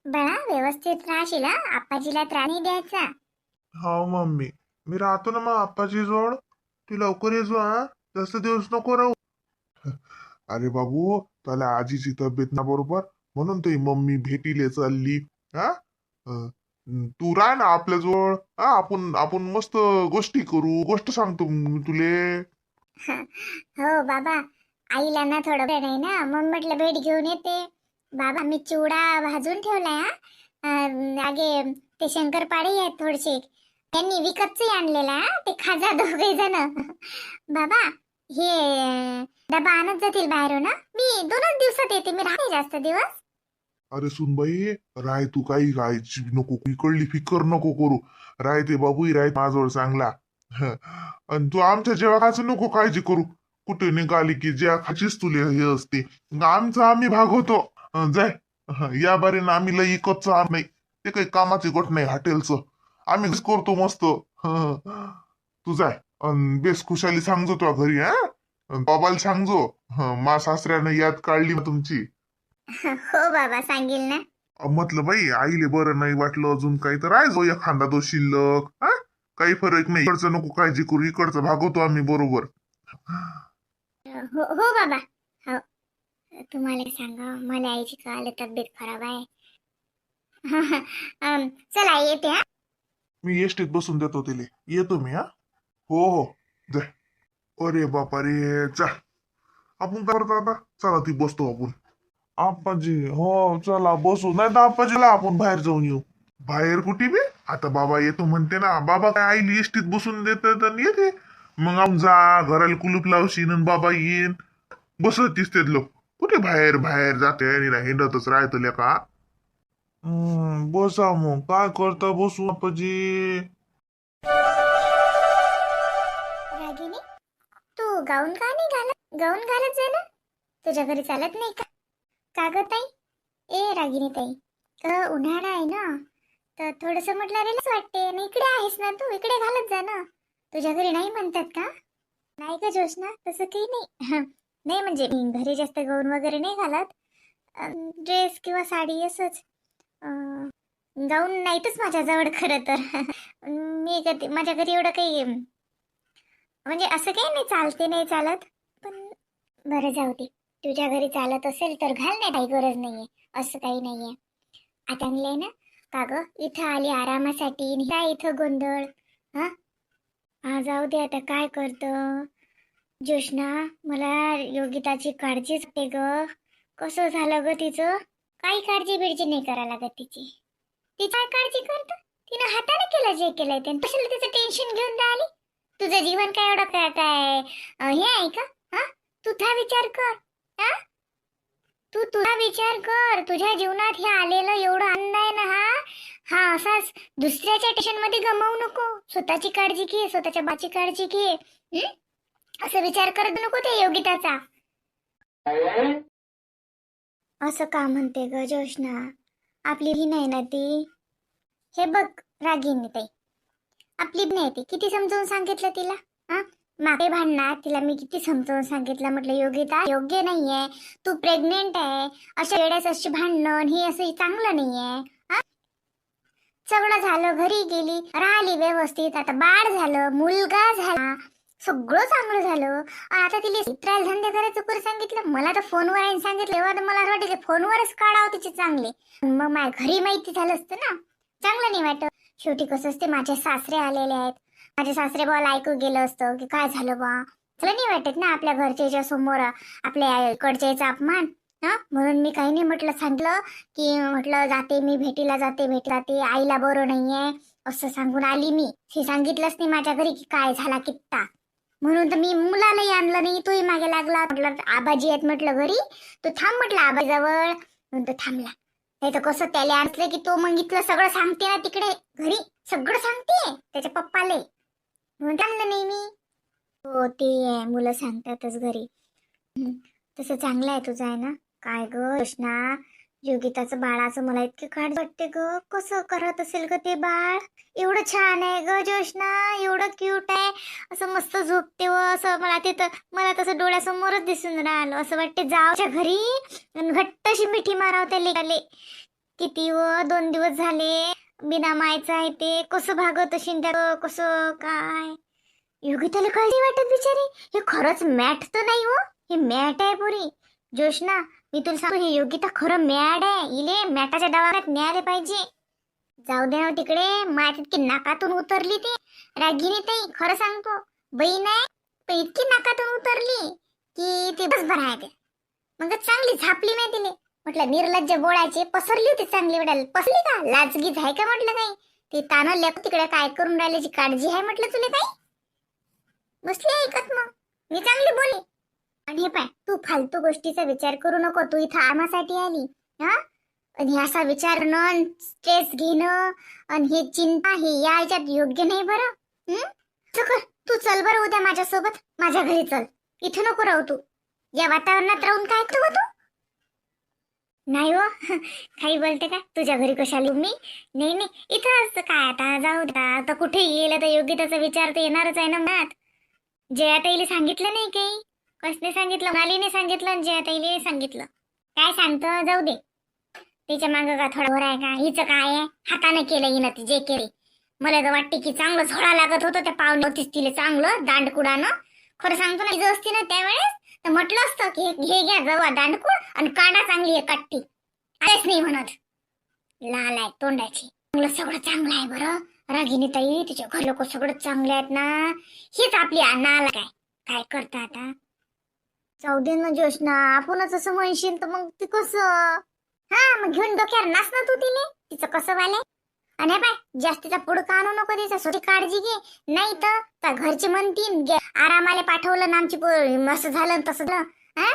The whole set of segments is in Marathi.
बाळा व्यवस्थित राहशील हा. आप्पाजीला त्रास नाही द्यायचा. हा मम्मी, मी राहतो ना मग आप्पाची जोड. तू लवकर येजो हा, जास्त दिवस नको राहू. अरे बाबू, त्याला आजीची तब्येत ना बरोबर, म्हणून तुझी मम्मी भेटीले चालली. हा तू राह ना आपल्या जवळ. हा आपण आपण मस्त गोष्टी करू, गोष्ट सांगतो मी तुले. हो बाबा, आईला ना थोडं वेळ आहे ना, मग म्हटलं भेट घेऊन येते. बाबा मी चिवडा भाजून ठेवलाय हा. आगे ते शंकरपाळे आहेत थोडेसे, त्यांनी विकतचे आणलेला हा. ते खाजा दोघे जण. बाबा हे डबा आणत जातील बाहेरून ना. मी 2च दिवसात येते, मी राहते जास्त दिवस. अरे सुनबाई, राय तू काही काळजी नको, इकडली फिकर नको करू. राय ते बाबू राय माझ्याजवळ चांगला. आणि तू आमच्या जेवाकाचं नको काळजी करू. कुठे निघाली की ज्या खाचीच तुले हे असते. आमचं आम्ही भागवतो. जाय. या बारीनं आम्ही लई इकतचं आण नाही. ते काही कामाची गोष्ट नाही हॉटेलचं. आम्ही करतो मस्त. तू जाय. बेस खुशाली सांगजो तुझ्या घरी. बाबाला सांगजो. मा सासऱ्यानं याद काढली ना तुमची. हो बाबा सांगेल ना. म्हटलं बाई आईले बरं नाही वाटलं अजून काही तर राहायचो एखादा दो शिल्लक. काही फरक नाही, इकडचं नको काळजी करू, इकडचं भागवतो आम्ही बरोबर. हो हो बाबा. हो. तुम्हाला सांगा, मला आईची काल तब्येत खराब आहे. चला येते हा. मी एसटीत बसून देतो तिले. येतो मी. हो हो. जाय. अरे बापा रे, चा आपण काय करतो आता. चला ती बसतो आपण. आप्पाजी हो, चला बसू, नाही तर आप्पाजीला आपण बाहेर जाऊन येऊ. बाहेर कुठे बी आता बाबा येतो म्हणते ना. बाबा काय आईली एसटीत बसून देत तर येते. मग आम जा घराला कुलूप लावशील आणि बाबा येईन. बसत दिसतेत लोक. कुठे बाहेर बाहेर जाते आणि हिंडतच राहतले का. बसा मग काय करता, बसू आप्पाजी. रागिनी, तू गाऊन का नाही घालत? गाऊन घालत जा ना. तुझ्या घरी चालत नाही का? का ग ताई? ए रागिनी ताई, उन्हाळा आहे ना, तर थोडस म्हटलं रेलच वाटते ना. इकडे आहेस ना तू, इकडे घालत जा ना. तुझ्या घरी नाही म्हणतात का? नाही का जोशना, तसं काही नाही. नाही म्हणजे मी घरी जास्त गाऊन वगैरे नाही घालत. ड्रेस किंवा साडी असंच. गाऊन नाहीतच माझ्याजवळ खरं तर. मी कधी माझ्या घरी एवढं काही म्हणजे असं काही नाही, चालते नाही चालत. पण बरं जाऊ दे. तुझ्या घरी चालत असेल तर घाल, नाही काही गरज नाहीये. असं काही नाहीये. आता आणलंय ना. का ग इथं आली आरामासाठी, काय इथं गोंधळ? हा हा जाऊ दे, आता काय करतं जोशना. मला योगिताची काळजीच वाटते ग. कसं झालं ग तिचं? काही काळजी बिळजी नाही करा लागत तिची. ती काय काळजी करत? तिनं हाताने केलं जे केलंय ते. कशाला तिचं टेन्शन घेऊन राहिली? तुझं जीवन काय एवढं काय काय हे आहे का? हा तू था विचार कर. हा तू तुझा विचार कर. तुझ्या जीवनात हे आलेलं एवढं आनंद आहे ना, हा हा असाच दुसऱ्याच्या टेन्शन मध्ये गमावू नको. स्वतःची काळजी घे, स्वतःच्या बाची काळजी घे. असं विचार करत नको ते योगिताचा. असं का म्हणते ग जोशना? आपली ही नाही ना ती. हे बघ रागिनी ताई, आपली नाही ती. किती समजावून सांगितलं तिला. हा मागे भांडणार तिला मी किती समजावून सांगितलं. म्हटलं योगिता योग्य नाहीये, तू प्रेग्नेंट आहे. अशा वेळेस अशी भांडणं हे असं चांगलं नाहीये. सगळं झालं, घरी गेली, राहिली व्यवस्थित, आता बाळ झालं, मुलगा झाला, सगळं चांगलं झालं. आणि आता तिला इत्रायला धंदे करायचं कुठे सांगितलं? मला तर फोनवर आहे सांगितलं. एव्हा तर मला वाटतं फोनवरच काढावं तिचे चांगले. मग माझ्या घरी माहिती झालं असतं ना. चांगलं नाही वाटत. शेवटी कसं असते, माझे सासरे आलेले आहेत. माझे सासरे बॉल ऐकू गेलं असतं की काय झालं बा. चला नाही वाटत ना आपल्या घरच्या समोर आपल्या इकडच्याचा अपमान. म्हणून मी काही नाही म्हटलं, सांगितलं की म्हटलं जाते मी, भेटीला जाते आईला बरं नाहीये असं सांगून आली मी. हे सांगितलंच नाही माझ्या घरी की काय झाला कित्ता. म्हणून तर मी मुलालाही आणलं नाही. तोही मागे लागला. म्हटलं आबाजी आहेत म्हटलं घरी, तो थांब म्हटलं आबाजवळ. म्हणून तो थांबला. नाही तर कसं त्याला आणलं की तो मग इथलं सगळं सांगते ना, तिकडे घरी सगळं सांगते त्याच्या पप्पाले. म्हणून आणलं नाही मी. हो ते आहे, मुलं सांगतातच घरी. तसं चांगलं आहे तुझं आहे ना. काय ग कृष्णा, योगिताचं बाळाचं मला इतके काळजी वाटते ग. कसं करत असेल ग ते बाळ. एवढं छान आहे ग जोशना, एवढं क्यूट आहे. असं मस्त झोपते व असं मला तसं डोळ्यासमोरच दिसून राहिलं. असं वाटते जावच्या घरी घट्टशी मिठी माराव त्या लेकाले. किती व 2 दिवस झाले बिना मायचं आहे ते. कसं भागत असेल त्या, कसं काय. योगिताला काळजी वाटत बिचारी. हे खरंच मॅट तर नाही हो, हे मॅट आहे पुरी. जोशना, मी तुला सांगतो, हे योगिता खरं मॅड आहे. इले मॅटाच्या दवाखान्यात न्यायला पाहिजे. जाऊ दे ना तिकडे, माझ्या इतकी नाकातून उतरली ती रागिनी ताई. खरं सांगतो, बहीण आहे पण इतकी नाकातून उतरली की ती बस भर आहे ते. मग चांगली झापली नाही तिने. म्हटलं निर्लज्ज बोळाचे, पसरली होती चांगली वेळेला. पसली का, लाजगीच आहे का म्हटलं काही. ते तानं लेक तिकडे काय करून राहिल्याची काळजी आहे म्हटलं तुला काही. बसली ऐकत मग मी चांगली बोली. आणि हे पाय, तू फालतू गोष्टीचा विचार करू नको. तू इथं आरामासाठी आली हा, आणि असा विचार न स्ट्रेस घेणं आणि हे चिंता, हे या याच्यात योग्य नाही बरं. तू चल बरं उद्या माझ्यासोबत, माझ्या घरी चल. इथं नको राहू तू. या वातावरणात राहून काय करू तू. नाही हो, काही बोलते का. तुझ्या घरी कशाला मी. नाही नाही, इथं असतं काय. आता जाऊ द्या, आता कुठे गेलं तर योग्यताचा विचार तर येणारच आहे ना मनात. जयाताईला सांगितलं नाही काही. कसने सांगितलं, मालीने सांगितलं आणि जयाताईला सांगितलं. काय सांगतं, जाऊ दे. तिच्या मागं का थोडा वर आहे का. हिचं काय आहे, हाताने केलं हिनं ती जे केली. मला तर वाटते की चांगलं झोडा लागत होतं त्या पाहुणे होतीच तिला चांगलं दांडकुडानं. खरं सांगतो ना, असती ना त्यावेळेस तर म्हटलं असतं की हे घ्या जवा दांडकुड आणि काढा चांगली आहे कट्टी. आलेच नाही म्हणत. लाल आहे तोंडाची. चांगलं सगळं चांगलं आहे बरं. रागिनी ताई, तिच्या घर लोक सगळं चांगले आहेत ना. हीच आपली नाला काय काय करता आता. जाऊ दे ना जोशना, आपणच असं म्हणशील तर मग ती कसं. हा, मग घेऊन डोक्यावर नाच ना तू तिने. तिचं कसं वाले. आणि बाय, जास्तीचा पुडका आणू नको तिचा. स्वतः काळजी घे. नाही तर घरचे म्हणतील आरामाला पाठवलं ना आमची असं झालं तसं झालं. हा,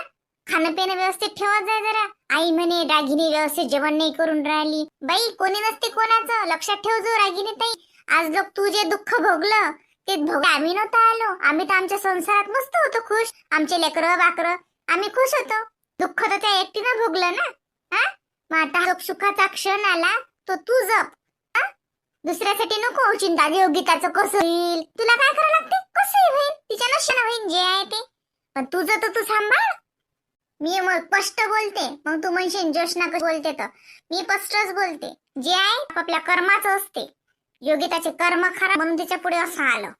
खाणं पिणं व्यवस्थित ठेवत जाय जरा. आई म्हणे रागिनी व्यवस्थित जेवण नाही करून राहिली. बाई, कोणी नसते कोणाचं. लक्षात ठेव जो रागिनी ताई. आज लोक तू जे दुःख भोगलं ते भोग आम्ही नव्हतं आलो. आम्ही तर आमच्या संसारात मस्त होतो खुश. आमचे लेकरं बाकरं आम्ही खुश होतो. दुःख तर त्या एकटीनं भोगलं ना. हा, मग आता सुखाचा क्षण आला तो तू जप. दुसऱ्यासाठी नको चिंता. योगिताचं कसं होईल, तुला काय करावं लागते, कसं होईल, तिच्या नशेनं होईल जे आहे ते. पण तुझं तर तू सांभाळ. मी मग स्पष्ट बोलते. मग तू म्हणशील जोशना कसं बोलते, तर मी स्पष्टच बोलते. जे आहे आपल्या कर्माचं असते. योगिताचे कर्म खरा म्हणून तिच्या पुढे असं आलं.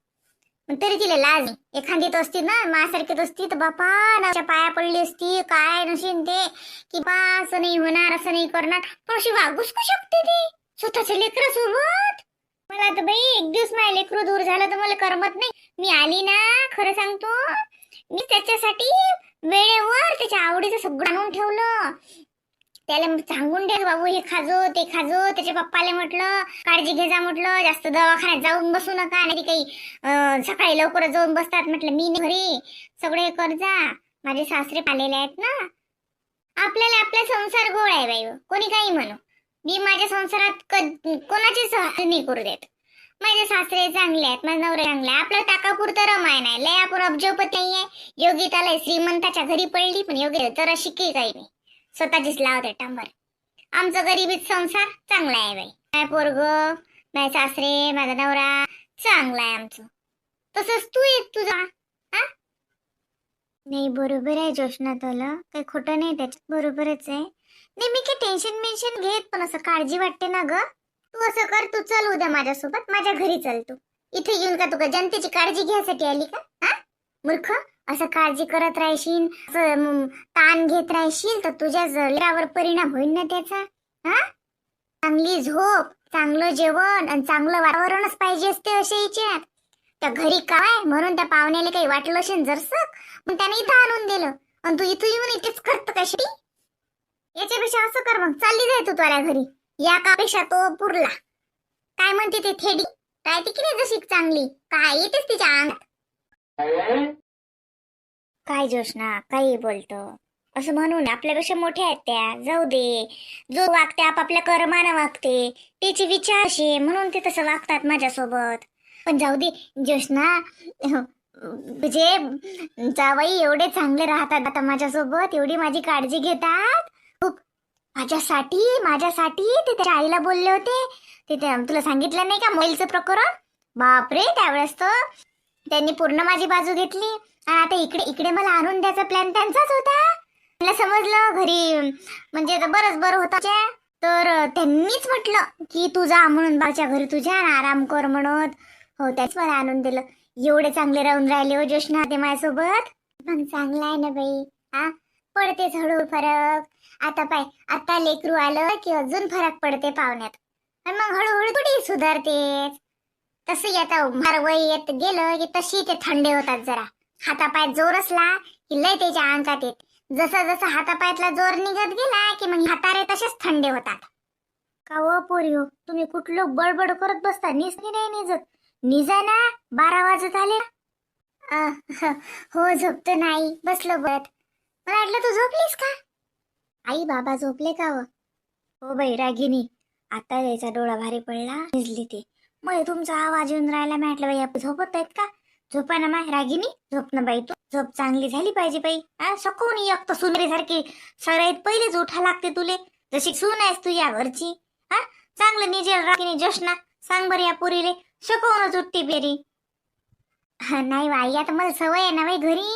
पण तरी तिला लाज नाही. एखादीत असती ना माझ्यासारखीत असती तर बापा नाच्या पाया पडली असती. काय नशीन ते की बा असं नाही होणार, असं नाही करणार. पण अशी वागूच कशी शकते ती स्वतःच्या लेकरा सोबत. मला तर बाई एक दिवस माझ्या लेकरू दूर झालं तर मला करमत नाही. मी आली ना, खरं सांगतो, मी त्याच्यासाठी वेळेवर त्याच्या आवडीचं सगळं आणून ठेवलं. त्याला सांगून दे बाबू हे खाजो ते खाजो. त्याच्या पप्पाला म्हटलं काळजी घे जा, म्हटलं जास्त दवाखान्यात जाऊन बसू नका. नाही काही सकाळी लवकर जाऊन बसतात. म्हटलं मी घरी सगळे कर जा. माझे सासरे पालेले आहेत ना. आपल्याला आपला संसार गोळ आहे बाई. कोणी काही म्हणू, मी माझ्या संसारात कोणाची सहाय नाही करू देत. माझे सासरे चांगले आहेत, माझा नवरा चांगला आहे. आपलं टाकापुरतं रमाय नाही. लय आपण अब्जोपत नाहीये. योगिताला श्रीमंताच्या घरी पडली, पण योगी तर शिकी काही नाही. स्वतःचीच लावते टांबर. आमचं गरीबीत संसार चांगला आहे बाई. काय पोरग, माझे सासरे, माझा नवरा चांगला आहे आमचं. तसंच तू एक तुझा. हा, नाही बरोबर आहे जोशना, तुला काही खोटं नाही त्याच्यात, बरोबरच आहे. नाही मी काही टेन्शन घेत, पण असं काळजी वाटते ना ग. तू असं कर, तू चल उद्या माझ्यासोबत, माझ्या घरी चल. तू इथे येऊन का तुका जनतेची काळजी घ्यायसाठी आली का. हा मूर्ख, असं काळजी करत राहशील, ताण घेत राहशील तर तुझ्या शरीरावर परिणाम होईल ना त्याचा. हा, चांगली झोप, चांगलं जेवण आणि चांगलं वातावरणच पाहिजे असते अशा याच्यात. त्या घरी काय म्हणून त्या पाहुण्याला काही वाटलं असेल जरसक, मग त्याने इथं आणून दिलं आणि तू इथं येऊन इथेच करत कशी. याच्यापेक्षा असं कर, मग चालली जाय तू तुझ्या घरी. या कापेक्षा तो पुरला. काय म्हणते ते थेडी राहते की नाही जशी चांगली, काय येतेच तिच्या अंगात. काय जोशना काही बोलतो असं म्हणून. आपल्यापेक्षा मोठ्या आहेत त्या, जाऊ दे. जो वागते आपापल्या कर्मानं वागते, त्याची विचार असे म्हणून ते तसं वागतात माझ्यासोबत. पण जाऊ दे जोशना, तुझे जावई एवढे चांगले राहतात आता माझ्यासोबत, एवढी माझी काळजी घेतात खूप. माझ्यासाठी ते त्याच्या आईला बोलले होते. ते तुला सांगितलं नाही का मोबाईलचं प्रकरण. बापरे, त्यावेळेस तर त्यांनी पूर्ण माझी बाजू घेतली. आणि आता इकडे मला आणून द्यायचा प्लॅन त्यांचाच होता. मला समजलं घरी म्हणजे बरंच बरं होतं. तर त्यांनीच म्हटलं की तू जा म्हणून बाच्या घरी तुझ्या आणि आराम कर म्हणत. हो त्याच मला आणून दिलं. एवढे चांगले राहून राहिले हो जोशना ते माझ्यासोबत. मग चांगलं आहे ना बाई. हा पडतेच हळूहळू फरक. आता पाय आता लेकरू आलं की अजून फरक पडते पाहुण्यात. आणि मग हळूहळू थोडी सुधारतेच. तसंही आता वय येत गेलं की तशी ते थंडे होतात जरा. हातापायात जोर असला की लय त्याच्या अंगात येत. जसा जसा हातापायातला जोर निघत गेला की मग हातारे तसेच थंडे होतात. का व पोरी हो तुम्ही कुठलं बडबड करत बसता. निसनी नाही निजत. निजा ना 12 वाजत आले. हो झोपतो नाही बसलो बत. मला वाटलं तू झोपलीस का. आई बाबा झोपले का व. हो बाई रागिनी आता याचा डोळा भारी पडला निजली ती. मग तुमचा आवाज येऊन राहिला. म्हटलं बाई आपण झोपत आहेत का. झोपा ना माय रागिनी. झोप ना बाई तू. झोप चांगली झाली पाहिजे बाई. हा सकून एक तर सुंदरीसारखी सगळ्यात पहिलेच उठा लागते तुले. जशी सून आहेस तू या घरची. हा चांगलं निजेल रागिनी जोशना. सांग बरं या पुरीले शकवूनच उठते बेरी. नाही बाई आता मला सवय आहे ना बाई घरी.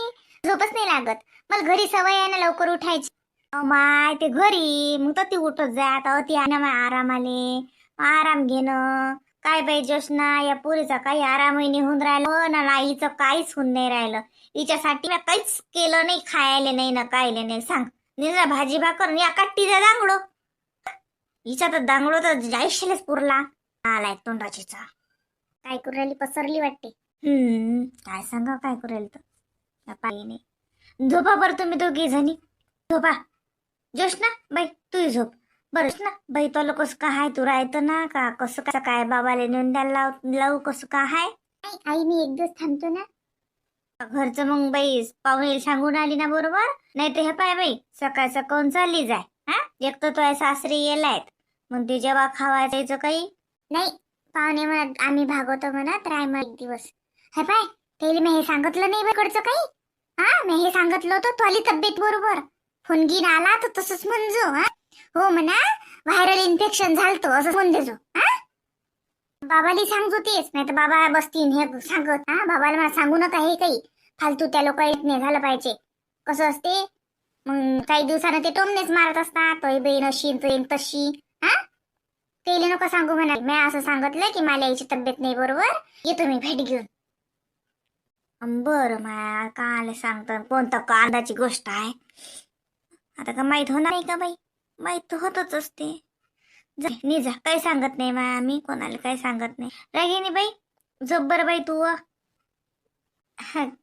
झोपच नाही लागत. मला घरी सवय आहे ना लवकर उठायची. माय ते घरी मग तर ती उठत जात ती आहे ना माय आरामाले. आराम घेणं काय बाई जोशना या पुरीचा काही आरामही नाही होऊन राहिलं ना आईचं काहीच होऊन नाही राहिलं. हिच्यासाठी मी काहीच केलं नाही. खायला नाही ना कायले नाही. सांग निरा भाजी भाकर या काट्टीचा दांगडो. हिचा तर दांगडो तर जायशेलेच पुरला. आलाय तोंडाचीचा. काय करू राहिली पसरली वाटते. काय सांगा काय करू राहिली तर पाहिजे. झोपा बरं तुम्ही दोघी जणी. झोपा जोशना बाई तू झोप. बरं ना बाई तुला कसं काय हाय. तू राहतं ना का कसं काय बाबाला नेऊन द्यायला लावू कसं काय हाय. आई मी एक दिवस थांबतो ना. घरचं मग बाई पाहुणे सांगून आली ना बरोबर. नाही तर हे पाय बाई सकाळ सकाळून चालली जाय. हा एक तर तो सासरे येलायत मग ते जेव्हा खावायचं काही नाही. पाहुणे म्हणत आम्ही भागवतो म्हणत राय मग एक दिवस. हे पाय त्याला मी हे सांगितलं नाही कडचं काही. हा मी हे सांगितलं होतं तुझी तब्येत बरोबर. फोन घेऊन आला तर तसंच म्हणजो. हा हो म्हणा व्हायरल इन्फेक्शन झालतो असं फोन देजो. हा बाबाली सांगतो तेच नाही तर बाबा बसतीन हे सांगत. हा बाबाला मला सांगू नका हे काही फालतू. त्या लोकांनी नाही झालं पाहिजे. कसं असते मग काही दिवसानं ते टोमनेच मारत असतात. तो बहीण अशी तशी. हा तेले नको सांगू म्हणा. मी असं सांगितलं की मला याची तब्येत नाही बरोबर येतो मी भेट घेऊन. बरं मा काल सांगतो कोणतं कांदाची गोष्ट आहे. आता का माहित होणार नाही का बाई. माहित होतच असते. निजा काही सांगत नाही मा आम्ही कोणाला काही सांगत नाही. रागिनी बाई झोप बरं बाई तू.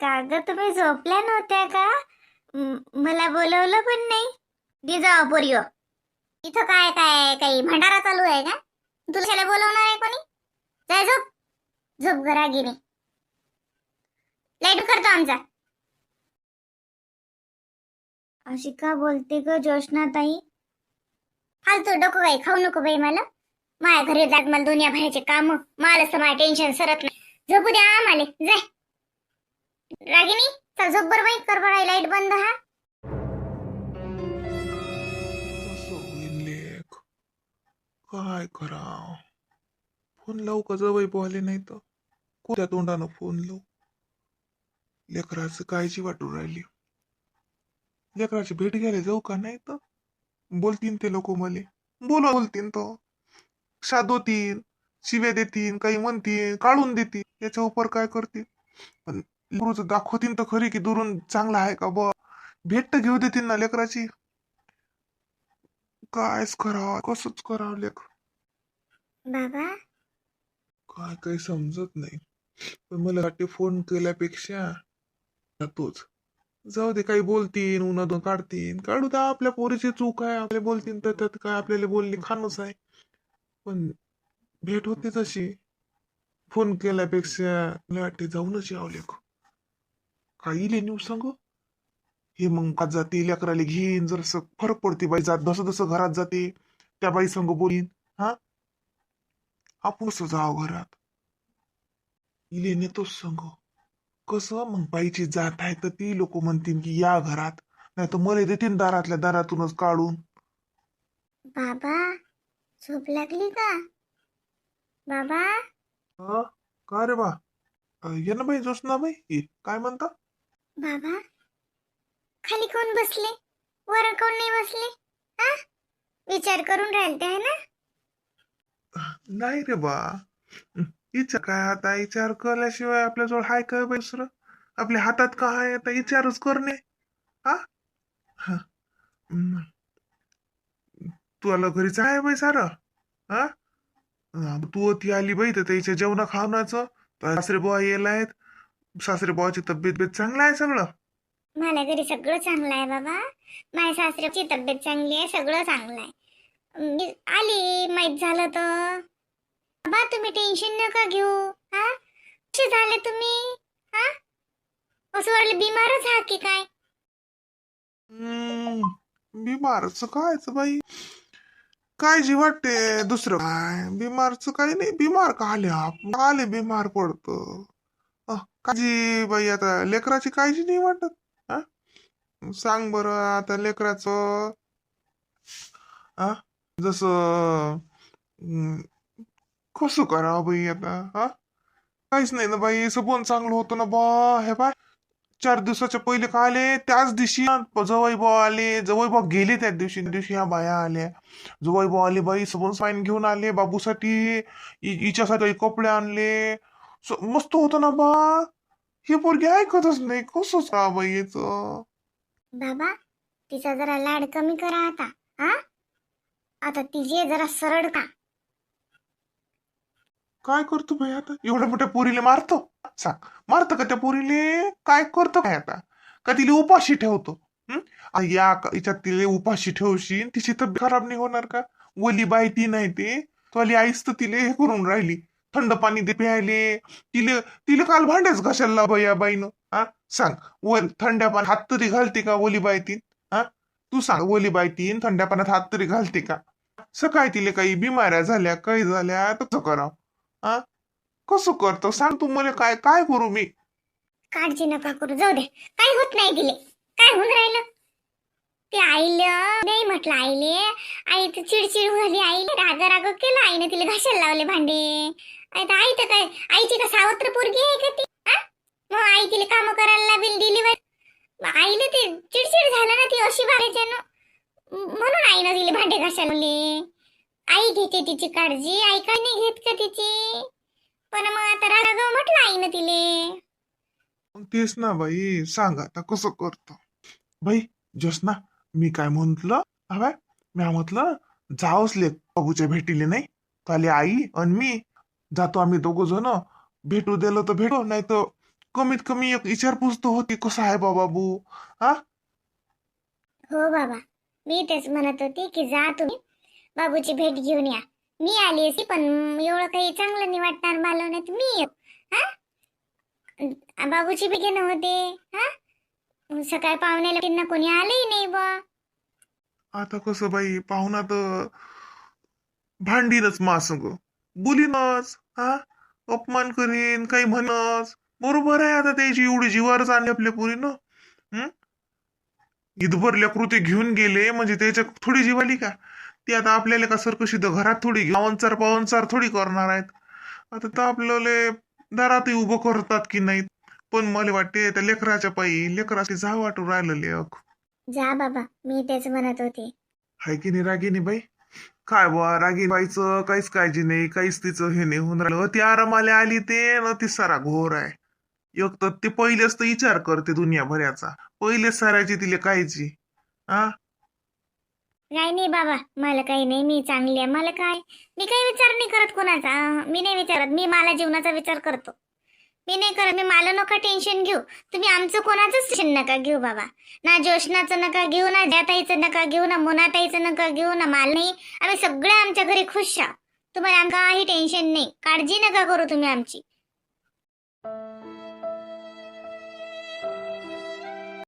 का ग तुम्ही झोपल्या नव्हत्या का. मला बोलवलं पण नाही. निजा पोरियो इथं काय काय काही भंडारा चालू आहे का. तुला बोलवणार आहे कोणी. जाय झोप. झोप ग रागिनी. लाईट करतो आमचा. अशी का बोलते ग जोशना ताई. फालतू डोकं काही खाऊ नको बाई मला. माझ्या घरी जात मला दुनिया भरायचे काम. मला असं माझं टेन्शन सरत नाही. झोपू द्या आम्हाला. जाय रागिनी चल झोप बरं बाई. कर बरं लाईट बंद. हा कसं होईल लेख. काय कराव. फोन लावू का जवळ बोलले नाही तर कोणत्या तोंडानं फोन लावू. लेकराचं काळजी वाटू राहिली. लेकराची भेट घ्यायला जाऊ का नाही तर बोलतीन ते लोक मले. बोलतीन तो शादवतीन शिव्या देतीन काही म्हणतीन काढून देतील. याच्या उपर काय करतील. पण लेकरूचं दाखवतीन तर खरी की दुरून चांगला आहे का बा. भेट तर घेऊ देतील ना लेकराची. कायच करावं कसंच करावं लेख. बाबा काय काही समजत नाही. पण मला वाटते फोन केल्यापेक्षा तोच जाऊ दे. काही बोलतीन उन्हातून काढतीन काढू द्या. आपल्या पोरीची चूक आहे. आपल्याला बोलतीन तर त्यात काय आपल्याला बोलली खाणच आहे. पण भेट होते तशी. फोन केल्यापेक्षा मला वाटते जाऊनच यावं लेख. काही इले न्यूज सांगू. हे मग आज जाते लेकराला घेईन जर फरक पडते बाई. जात जसं जसं घरात जाते त्या बाई संग बोलीन. हा आपण कसं जावं घरात. इले नेतोच संग. कसं मग बाईची जात आहे तर ती लोक म्हणतील की या घरात. नाही तर मला देतील दारातल्या दारातूनच काढून. बाबा झोप लागली का बाबा. हा का रे बा. ये ना बाई जोशना बाई काय म्हणता. बाबा खाली कोण बसले वर कोण नाही बसले. हा विचार करून राहिले आहे ना? नाही रे बा. विचार काय आता, विचार केल्याशिवाय आपल्याजवळ हाय काय बाई दुसरं? आपल्या हातात काय आहे आता, विचारच करणे. हा हा. हम्म. तुला घरीच आहे बाई सारं. हा तू ती आली बाई तर त्याच्या जेवणा खावण्याचं. सासरे बुवा येला आहेत. सासरे बुवाची तब्येत बेत चांगलं आहे सगळं. मला घरी सगळं चांगलं आहे बाबा. माझ्या सासऱ्याची तब्येत चांगली आहे, सगळं चांगलं आहे. मी आली माहित झालं तर. बाबा तुम्ही टेन्शन नका घेऊ. हा कसे झाले तुम्ही? हा असं वाटलं बिमारच हा की काय? बिमारच कायच बाई, काळजी वाटते. दुसरं काय बिमारच काही नाही. बिमार का आले आपण आले बिमार पडतो. काळजी बाई, आता लेकराची काळजी नाही वाटत. हा सांग बरं आता लेकराचं. हा जसं कसं करावं बाई आता. हा काहीच नाही ना बाई, सबन चांगलं होतं ना बा. हे बा 4 दिवसाच्या पहिले का आले, त्याच दिवशी जवळ भाऊ आले. जवळ भाऊ गेले त्या दिवशी ह्या बाया आल्या. जवळ भाऊ आले बाई, सबन साईन घेऊन आले बाबूसाठी. हिच्यासाठी कपडे आणले. मस्त होतं ना बा. हे पोरगी ऐकतच नाही, कसंच का बाई याचं. बाबा तिचा जरा लाड कमी करा आता. हा आता तिचे जरा सरळ का. काय करतो भाई आता, एवढ्या मोठ्या पोरीले मारतो? सांग, मारतो का त्या पोरीले? काय करतो काय आता? का तिला उपाशी ठेवतो? या याच्यात तिला उपाशी ठेवशील, तिची तब्येत खराब नाही होणार का? ओली बाई ती नाही ते, तुझी आईच तर तिला हे करून राहिली. थंड पाणी दे प्यायले. तिले तिला काल भांडेच घासायला लाव या बाईनं. हा सांग, थंड्या पाण्यात हात तरी घालते का ओली बाई ती? हा तू सांग, ओली बाई तीन थंड्या पाण्यात हात तरी घालते का? सकाळी तिला काही बिमाऱ्या झाल्या, काही झाल्या तर कसं करावं? हा कसं करतो सांग तू मला, काय काय करू मी? काळजी नका करू, जाऊ दे. काय होत नाही तिले. काय होऊन राहिलं ते आईला नाही म्हटलं. आईले आई तर चिडचिड झाली. आईले राग राग केलं आईने, तिला घासायला लावले भांडे. आता आई तर काय आईची का सावत्र पोरगी आहे का ती? मग आई तिला काम करायला लावेल दिली. आईले ते चिडचिड झालं ना, ती अशी बाहेरच्यानं. म्हणून आईनं तिला भांडे घासायला लावले. आई घेते तिची काळजी, आई काय नाही घेत का तिची? पण मग आता राग म्हटलं आईनं तिले. तेच ना बाई, सांग आता कसं करतो बाई. ना मी काय म्हंटल, हवाय मी म्हटलं जावच ले बाबूच्या भेटीले. नाही ताले आई आणि मी जातो, आम्ही दोघं जण. भेटू दिलं तर भेटो, नाही तर कमीत कमी एक विचारपूस तर होती, कसा आहे बाबू. हा हो बाबा, मी तेच म्हणत होती की जा तुम्ही बाबूची भेट घेऊन या. मी आली असती पण एवढं काही चांगलं नाही वाटणार मला, नाही तर मी येऊ. हा बाबूची भेट घेणं होते. हा सकाळी पाहुण्याला त्यांना कोणी आलंही नाही बा. आता कसं बाई, पाहुणा तर भांडीनच मासंग, बोलीनच. हा अपमान करीन, काही म्हणस. बरोबर आहे, आता त्याची एवढी जीवारच आणली आपल्या पोरीनं. ईदभर लेकरू ते घेऊन गेले म्हणजे त्याच्या थोडी जीवाली का? ती आता आपल्याला का सरकशी तर घरात थोडी पावनचार पावनचार थोडी करणार आहेत. आता तर आपल्याला दारातही उभं करतात की नाहीत. पण मला वाटते त्या लेकराच्या पायी लेकराची जा वाटू राहिलं लेख. जा बाबा, मी तेच म्हणत होते. हाय की नाही रागिनी बाई? काय बुवा रागिनी बाईचं काहीच काळजी नाही, काहीच तिचं हे नाही होऊन राहिलं. ती आरामाला आली ते न ती सारा घोर आहे. एक तर ते पहिलेच तर विचार करते दुनियाभराचा, पहिलेच सारायची तिला कायची. आ काही नाही बाबा, मला काही नाही, मी चांगली आहे. मला काय, मी काही विचार नाही करत कोणाचा. मी नाही विचारत, मी मला जीवनाचा विचार करतो. मी नाही करत, मी मला नका टेन्शन घेऊ. तुम्ही आमचं कोणाचंच टेन्शन नका घेऊ बाबा. ना जोशनाचं नका घेऊ, ना जयाताईचं नका घेऊ, ना मोनाताईचं नका घेऊ, ना मला नाही. आम्ही सगळे आमच्या घरी खुश आहोत. तुम्हाला काही टेन्शन नाही, काळजी नका करू तुम्ही आमची.